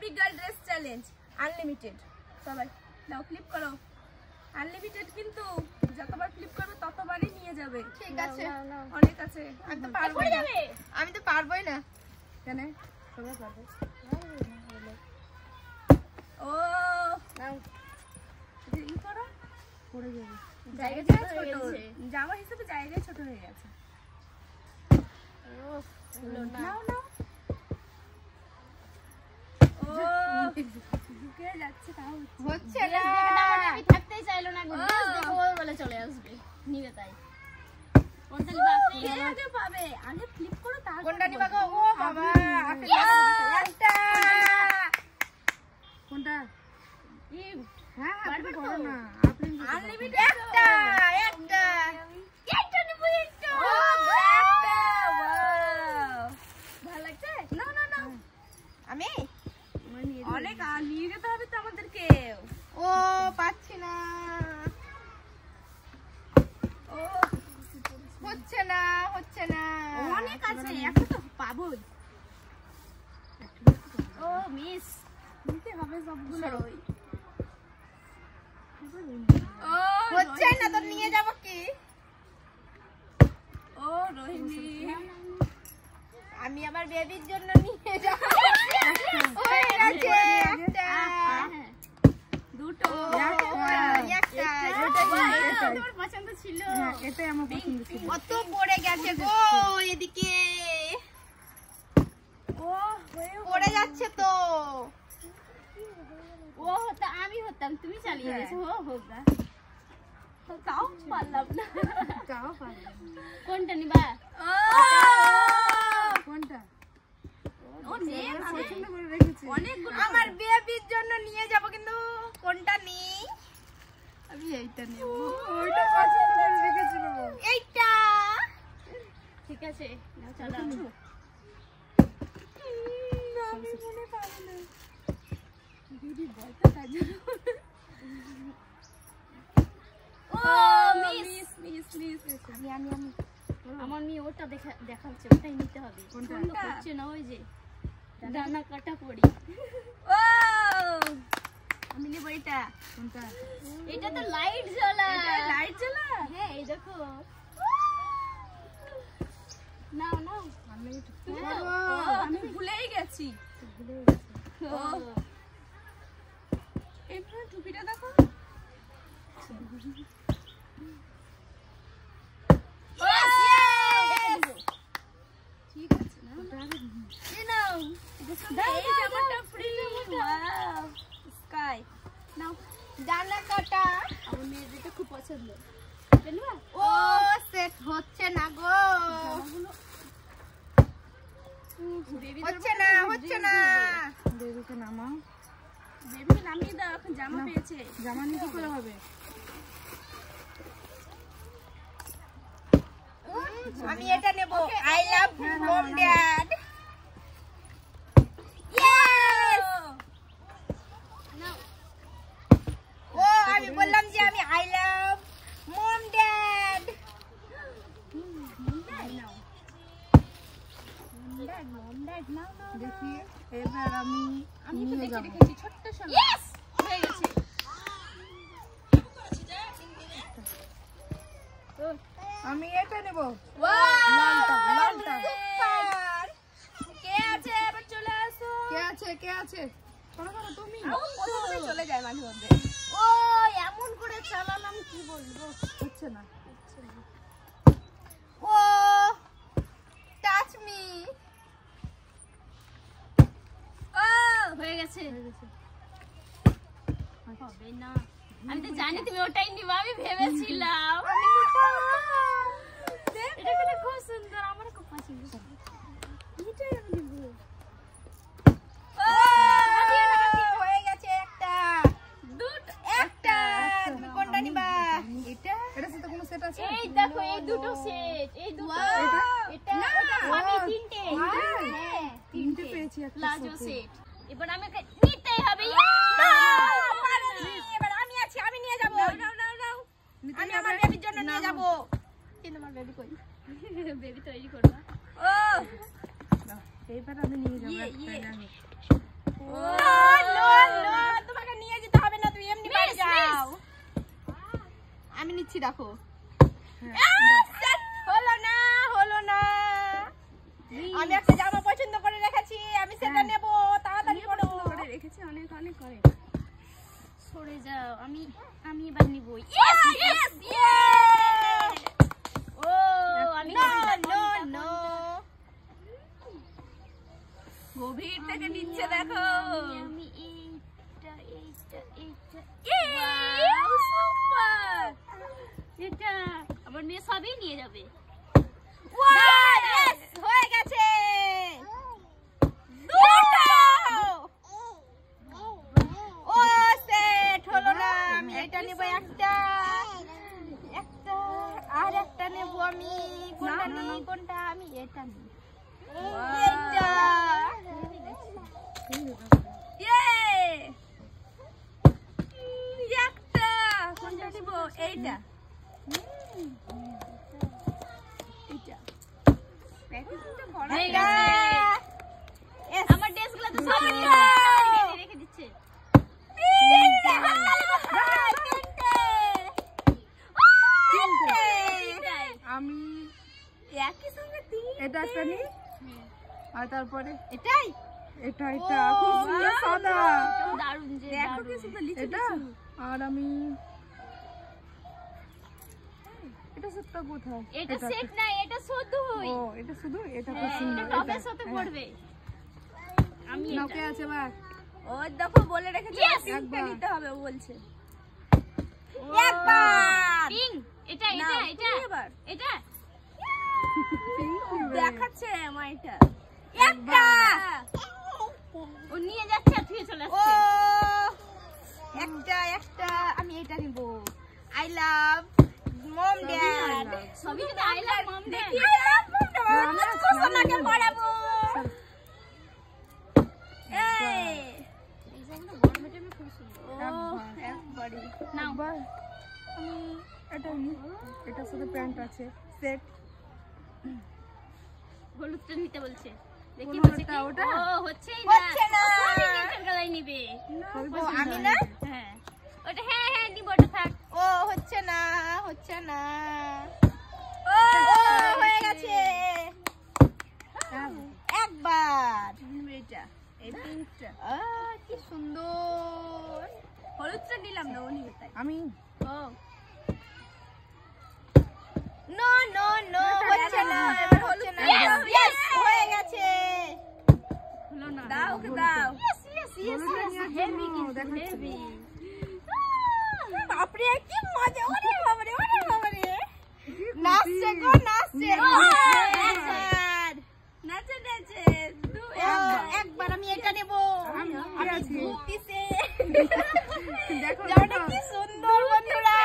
Baby girl dress challenge unlimited. সবাই নাও flip করো। Unlimited কিন্তু যতবার ফ্লিপ করবে ততবারই নিয়ে যাবে। ঠিক আছে, অনেক আছে। আমি তো পারবো না। আমি তো পারবোই না। কেন? সবাই পারবে। ও নাও এই করো, পড়ে যাবে। জায়গাটা ছোট, জামা হিসেবে জায়গায় ছোট হয়ে গেছে। নাও নাও। ও ঢুকে যাচ্ছে, তাও হচ্ছে না। আমি থাকতেই চাইলো না, দেখো বলে চলে আসবে নিবে। তাই কোনটা নিবা আপনি? আগে পাবে, আগে ফ্লিপ করো তারপর কোনটা নিবা গো? ও বাবা, একটা। কোনটা? হ্যাঁ আপনি করো না, আপনি আনলিমিটেড একটা একটা একটা নিব। একটা ও একটা, ওয়াও ভালো লাগছে। না না না, আমি অনেক নিয়ে যেতে হবে তো আমাদেরকে। ও পাচ্ছি না। ও হচ্ছে না, হচ্ছে না। অনেক আছে, একটা তো পাবোই। ও মিস নিতে হবে সবগুলো। ও হচ্ছে না তো নিয়ে যাব কি? ও রোহিণী, আমি আমার বেবির জন্য নিয়ে যাব। হয়ে গেছে একটা। দুটো একটা। তোমার পছন্দ ছিল। এটাই আমার পছন্দ ছিল। কত পড়ে গেছে গো এদিকে। ও পড়ে যাচ্ছে তো। ও হতো আমি হতাম, তুমি চালিয়ে গেছো। ও হোক না, তাও পারলাম না। কোনটা নিবা? কোনটা? ও নেম পছন্দ করে রেখেছি অনেকগুলো। আমার বেবির জন্য নিয়ে যাব, কিন্তু কোনটা নিই? আমি এইটা নেব। ওইটা পছন্দ করে রেখেছি বাবা। এইটা। ঠিক আছে নাও চলো। আমি মনে পারি না। দিদি বলতে কাজ। ও মিস মিস মিস মিস। আমি আমার মেয়ে ওটা দেখাচ্ছে, ওটাই নিতে হবে। কোনটা? হচ্ছে না ওই যে ডানা কাটা পড়ি। ও আমি নেব এটা। কোনটা? এটা তো লাইট জ্বলা। লাইট জ্বলা? হ্যাঁ এই দেখো। নাও নাও। আমি ভুলেই গেছি। ও এইখানে টুপিটা দেখো। ঠিক আছে না? এই নাও। এই জামাটা ফ্রি। Wow sky. নাও ডানা কাটা। আমার মেয়ের এটা খুব পছন্দ। জানবা? ও সেট হচ্ছে না গো। হচ্ছে না, হচ্ছে না। বেবিকে নামাও। বেবিকে নামিয়ে দাও, এখন জামা পেয়েছে। জামা নিতে করে হবে। আমি এটা নেব। I love mom dad. Yes. ও আমি বললাম যে আমি আই লাভ মম ড্যাড। দেখি এবার আমি তো নিয়ে দেখে যাবো। রেখেছি ছোট্ট সোনা। ইয়েস। হয়ে গেছে। আমি এটা নেব। লালটা, লালটা। সুপার। কে আছে? এবার চলে আসো। কে আছে? কে আছে? শোনো শোনো তুমি। প্রথমে চলে যায় মাঝে মধ্যে। ও এমন করে চালালাম কি বলবো। হচ্ছে না। ও টাচ মি। ও হয়ে গেছে। হবে না। আমি তো জানি তুমি ওটাই নিবা, আমি ভেবেছিলাম। এটা কিন্তু খুব সুন্দর, আমার খুব পছন্দ। এটাই আমি নেব। হয়ে গেছে একটা। দুটো একটা। তুমি কোনটা নিবা? এটা? এটার সাথে কোনো সেট আছে? এই দেখো এই দুটো সেট, এই দুটো। এটা আমি তিনটে। হ্যাঁ তিনটে পেয়েছি একটা প্লাজো সাথে। সেট। এবার আমাকে নিতেই হবে। এবার আমি আছি, আমি নিয়ে যাবো। আমি আমার বেবির জন্য নিয়ে যাবো। কিন্তু আমার বেবি কই? বেবি তৈরি করবা। ও এইবার আমি নিয়ে যাবো একটা জানি। ও আমি নিচ্ছি দেখো। হ্যাঁ, হলো না, হলো না। আমি একটা জামা পছন্দ করে রেখেছি, আমি সেটা নেব। তাড়াতাড়ি করো। করে রেখেছি অনেক অনেক করে। সরে যাও, আমি এবার নিব। ও আমি গভীর থেকে নিচ্ছে দেখো। আমি এইটা সুপার। এটা আমার মেয়ে সবই নিয়ে যাবে। হয়ে গেছে। ও সেট হলো না। আমি এটা নেব একটা, আর একটা নেব আমি। কোনটা নিই, কোনটা? আমি এটা নিই। এটা একটা কোনটা দিব? এইটা। এইটা। প্যাকেজিংটা বড়। হয়ে এটা। গেছে। আমার ড্রেসগুলো তো সব রেখে দিচ্ছে। আমি একই সঙ্গে এটা একটা নিই আর তারপরে এটাই এটা খুব সুন্দর সাদা। দারুণ যে দেখো কি সুন্দর লিচু এটা। আর আমি এটা সেটটা কোথায়? এটা সেট না, এটা শুধুই। ও এটা শুধু এটা খুব সুন্দর। এটা টপের সাথে পড়বে। আমি নাও এটা কে আছে বা? ও দেখো বলে রেখেছি একবার নিতে হবে ও বলছে। একবার পিঙ্ক। এটা না, এটা তুমি এবার। এটা দেখাচ্ছে আমার এটা। একটা ও নিয়ে যাচ্ছে আর ফিরে চলে ও আসছে। একটা আমি এটা নিব। I love mom dad. সবই যদি I love mom dad. I love mom dad. সোনাকে পড়াবো। এই ডিজাইনটা গরমের টাইমে খুব সুন্দর। একবারই। নাও একবার আমি এটা নিই। এটার সাথে প্যান্ট আছে সেট। হলুদটা নিতে বলছে। দেখি কোন হচ্ছে কি? হলুদটা? ওটা? ও হচ্ছেই হচ্ছে না। ও সবই নিচের গলায় নিবে। ও আমি না। হ্যাঁ ওটা হ্যাঁ নিব, ওটা থাক। ও হচ্ছে না, হচ্ছে না। ও হয়ে গেছে। একবার এটা এই পিঙ্কটা। কি সুন্দর। হলুদটা নিলাম না ও নিবে তাই। আমি ও নো নো নো হচ্ছে না, এবার হচ্ছে না। ইয়েস হয়ে গেছে। হলো না। দাও ওকে দাও। হলুদটা হেভি কিন্তু দেখাচ্ছে। হেভি। বাপরে কি মজা। ওরে বাবারে, ওরে বাবারে। নাচছে গো, নাচছে। একবার নাচে নাচে একবার আমি এটা নেব। আমি আছি। কিসে দেখো জামাটা কি সুন্দর বন্ধুরা।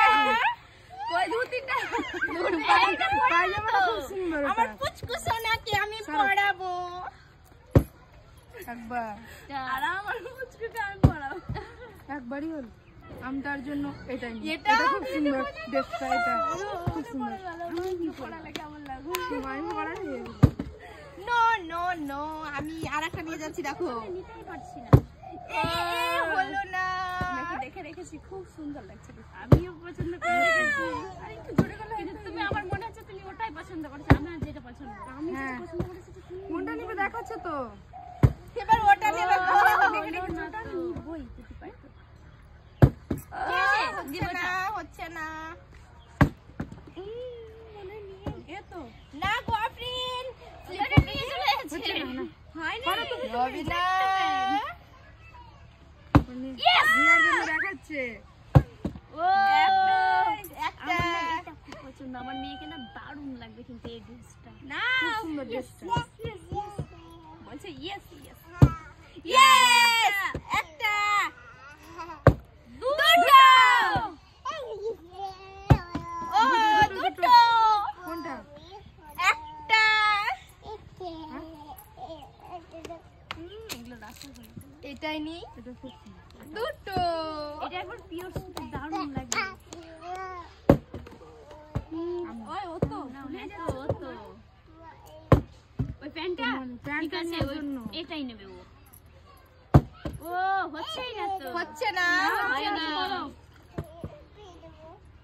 কই ধুতিটা এইটা পায়জামাটা খুব সুন্দর। আমার পুচকু সোনাকে আমি পড়াবো। একবার আর আমার মুচকুটা আমি পড়াবো। একবারই হলো। আমি তার জন্য এটাই নিই। এটা খুব সুন্দর ড্রেসটা। এটা খুব সুন্দর। পড়ালে কেমন লাগবে? আমি পড়াই নো নো নো আমি আরেকটা নিয়ে যাচ্ছি দেখো। নিতেই পারছি না। হলো না। দেখে রেখেছি খুব সুন্দর লাগছে। আমিও পছন্দ করে রেখেছি। আর একটু জোরে গলা কিন্তু তুমি আমার মনে হচ্ছে তুমি ওটাই পছন্দ করছো। আমার যেটা পছন্দ। আমি যেটা হ্যাঁ। পছন্দ করেছি তো তুমি কোনটা নিবে দেখাচ্ছে তো। এবার ওটা নেবে। ওটা আমি নিবই যদি পাই তো। হচ্ছে না, হচ্ছে না। এ তো না গো আফরিন। ওটা নিয়ে চলে এসেছে। হয়নি। হবে না। নিয়ার জন্য দেখাচ্ছে। ও একটা আমার না এটা খুব পছন্দ। আমার মেয়েকে না দারুণ লাগবে কিন্তু এই ড্রেসটা। না খুব সুন্দর ড্রেসটা। বলছে ইয়েস ইয়েস ইয়েস। একটা দুটো। ও দুটো। কোনটা? একটা এগুলো রাস্তা করে। এটাই নি এটা খুব সুন্দর। দুটো। এটা একবার পিওর সুতো দারুণ লাগবে। ওই ও তো না হ্যাঁ তো ও তো ওই প্যান্টটা প্যান্টটা ঠিক আছে নেওয়ার ওই জন্য। এটাই নেবে ও। ও হচ্ছেই না তো। হচ্ছে না, হয় হচ্ছে না। না।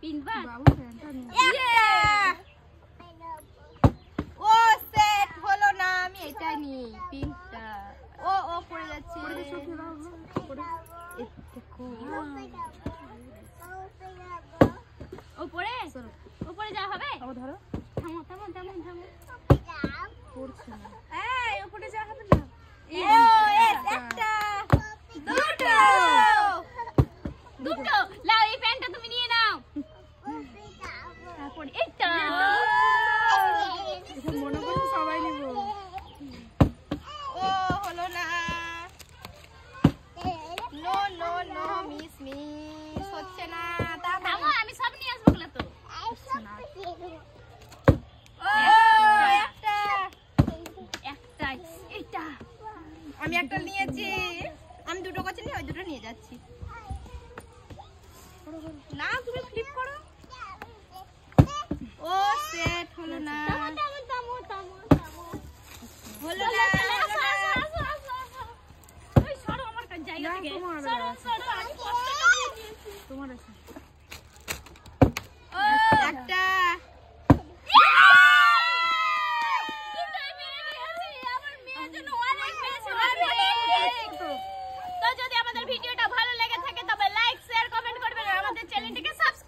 পিনবা বাবু প্যান্টটা নিয়ে একটা ও সেট হলো না আমি এটা নি পিঙ্কটা ও পড়ে যাচ্ছে উপরে উপরে যা হবে বাবু ধরো থামো থামো থামো থামো পড়ছে না এই উপরে যা হবে না ও একটা দুটো দুটো লাও এই প্যান্টটা তুমি নিয়ে নাও তারপর এটা এটা মনে করছে সবাই নিব ও হলো না নো নো নো মিস হচ্ছে না থামো আমি সব নিয়ে আসবো বলে তো ও একটা একটা এটা আমি একটা নিয়েছি আমি দুটো কাছে নিয়ে ওই দুটো নিয়ে যাচ্ছি না তুমি ফ্লিপ করো ও সেট হলো না থামো থামো থামো থামো থামো হলো না আসো আসো আসো আসো আসো ওই সরো আমার কাছে জায়গা না, থেকে তোমার সরো আছে। সরো আমি কষ্ট করে নিয়েছি তোমার আছে ও একটা দুটোই মেয়ে নিয়েছি আমার মেয়ের জন্য অনেক বেশি অনেক তো যদি আমাদের ভিডিওটা ভালো লেগে থাকে তবে লাইক শেয়ার কমেন্ট করবেন আর আমাদের চ্যানেলটিকে সাবস্ক্রাইব